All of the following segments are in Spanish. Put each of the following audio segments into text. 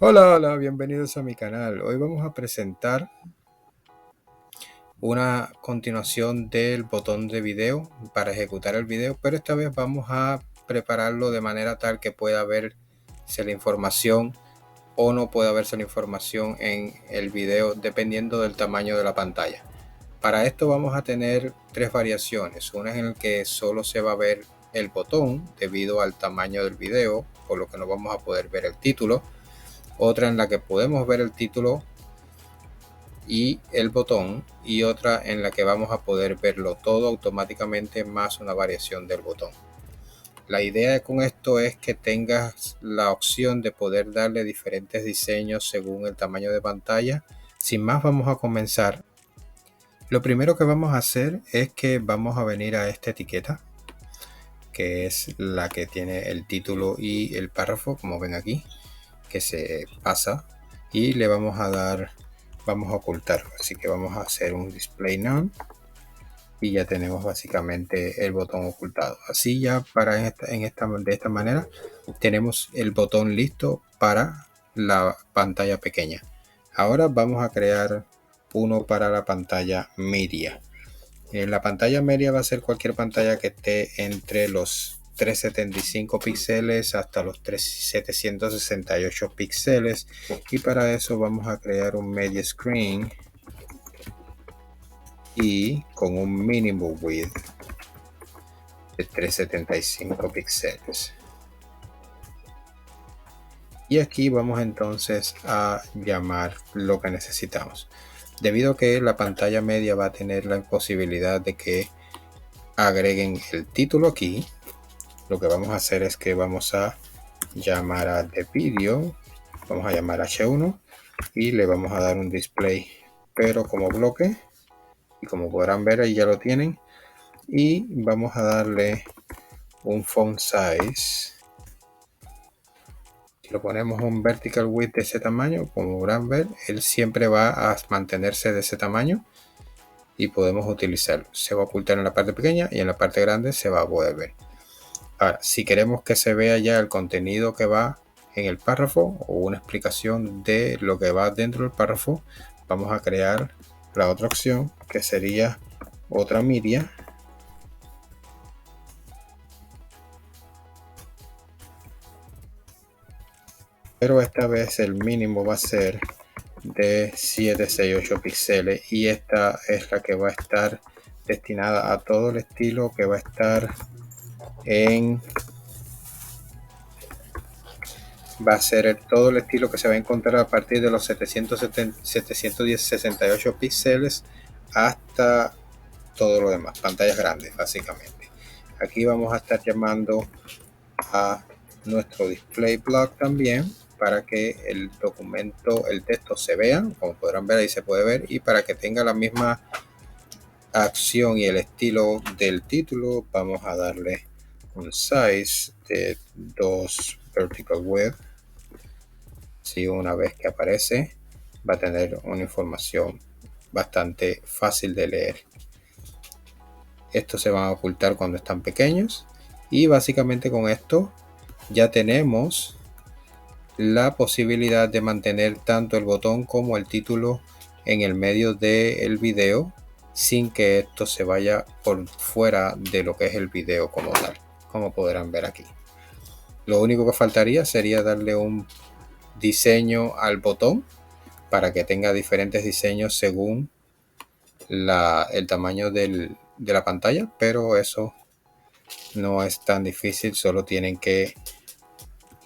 Hola, bienvenidos a mi canal. Hoy vamos a presentar una continuación del botón de video para ejecutar el video, pero esta vez vamos a prepararlo de manera tal que pueda verse la información o no pueda verse la información en el video dependiendo del tamaño de la pantalla. Para esto vamos a tener tres variaciones. Una en la que solo se va a ver el botón debido al tamaño del video, por lo que no vamos a poder ver el título. Otra en la que podemos ver el título y el botón, y otra en la que vamos a poder verlo todo automáticamente más una variación del botón. La idea con esto es que tengas la opción de poder darle diferentes diseños según el tamaño de pantalla. Sin más, vamos a comenzar. Lo primero que vamos a hacer es que vamos a venir a esta etiqueta, que es la que tiene el título y el párrafo, como ven aquí, que se pasa, y le vamos a ocultar. Así que vamos a hacer un display none y ya tenemos básicamente el botón ocultado. Así ya de esta manera tenemos el botón listo para la pantalla pequeña. Ahora vamos a crear uno para la pantalla media. La pantalla media va a ser cualquier pantalla que esté entre los 375 píxeles hasta los 768 píxeles, y para eso vamos a crear un media screen y con un mínimo width de 375 píxeles. Y aquí vamos entonces a llamar lo que necesitamos. Debido a que la pantalla media va a tener la posibilidad de que agreguen el título aquí, lo que vamos a hacer es que vamos a llamar a the video, vamos a llamar a h1 y le vamos a dar un display pero como bloque, y como podrán ver ahí ya lo tienen, y vamos a darle un font size. Si lo ponemos un vertical width de ese tamaño, como podrán ver, él siempre va a mantenerse de ese tamaño y podemos utilizarlo. Se va a ocultar en la parte pequeña y en la parte grande se va a poder ver. Ahora, si queremos que se vea ya el contenido que va en el párrafo o una explicación de lo que va dentro del párrafo, vamos a crear la otra opción, que sería otra media. Pero esta vez el mínimo va a ser de 768 píxeles, y esta es la que va a estar destinada a todo el estilo que va a estar en va a ser todo el estilo que se va a encontrar a partir de los 768 píxeles hasta todo lo demás, pantallas grandes básicamente. Aquí vamos a estar llamando a nuestro display block también para que el documento, el texto se vea, como podrán ver ahí se puede ver, y para que tenga la misma acción y el estilo del título vamos a darle un size de 2 vertical width. Si una vez que aparece va a tener una información bastante fácil de leer. Estos se van a ocultar cuando están pequeños, y básicamente con esto ya tenemos la posibilidad de mantener tanto el botón como el título en el medio del video sin que esto se vaya por fuera de lo que es el video como tal, como podrán ver aquí. Lo único que faltaría sería darle un diseño al botón para que tenga diferentes diseños según el tamaño de la pantalla, pero eso no es tan difícil, solo tienen que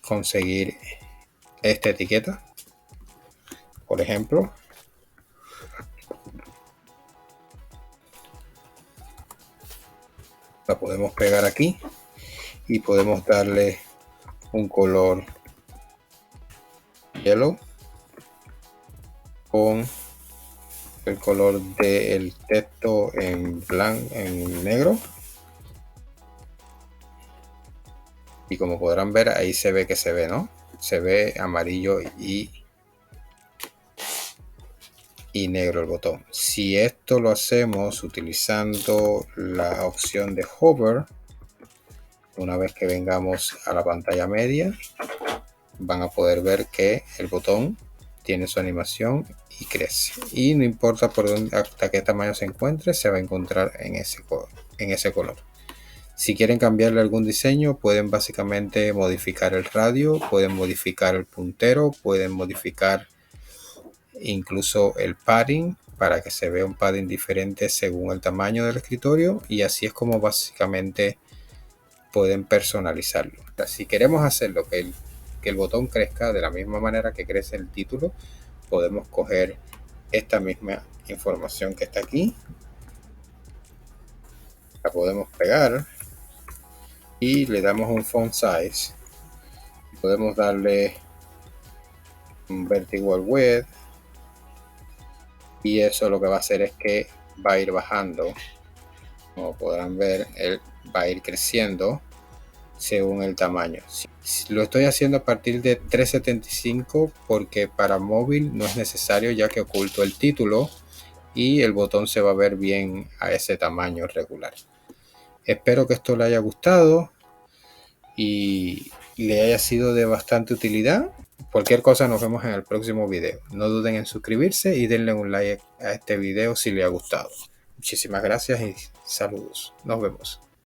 conseguir esta etiqueta, por ejemplo. La podemos pegar aquí y podemos darle un color yellow con el color del texto en blanco, en negro, y como podrán ver ahí se ve que se ve, ¿no? Se ve amarillo y negro el botón. Si esto lo hacemos utilizando la opción de hover, una vez que vengamos a la pantalla media, van a poder ver que el botón tiene su animación y crece. Y no importa por dónde, hasta qué tamaño se encuentre, se va a encontrar en ese color. Si quieren cambiarle algún diseño, pueden básicamente modificar el radio, pueden modificar el puntero, pueden modificar incluso el padding para que se vea un padding diferente según el tamaño del escritorio, y así es como básicamente pueden personalizarlo. Si queremos hacerlo que el botón crezca de la misma manera que crece el título, podemos coger esta misma información que está aquí, la podemos pegar y le damos un font size. Podemos darle un vertical width y eso lo que va a hacer es que va a ir bajando. Como podrán ver, él va a ir creciendo según el tamaño. Lo estoy haciendo a partir de 375 porque para móvil no es necesario, ya que oculto el título y el botón se va a ver bien a ese tamaño regular. Espero que esto le haya gustado y le haya sido de bastante utilidad. Cualquier cosa, nos vemos en el próximo video. No duden en suscribirse y denle un like a este video si le ha gustado. Muchísimas gracias y saludos. Nos vemos.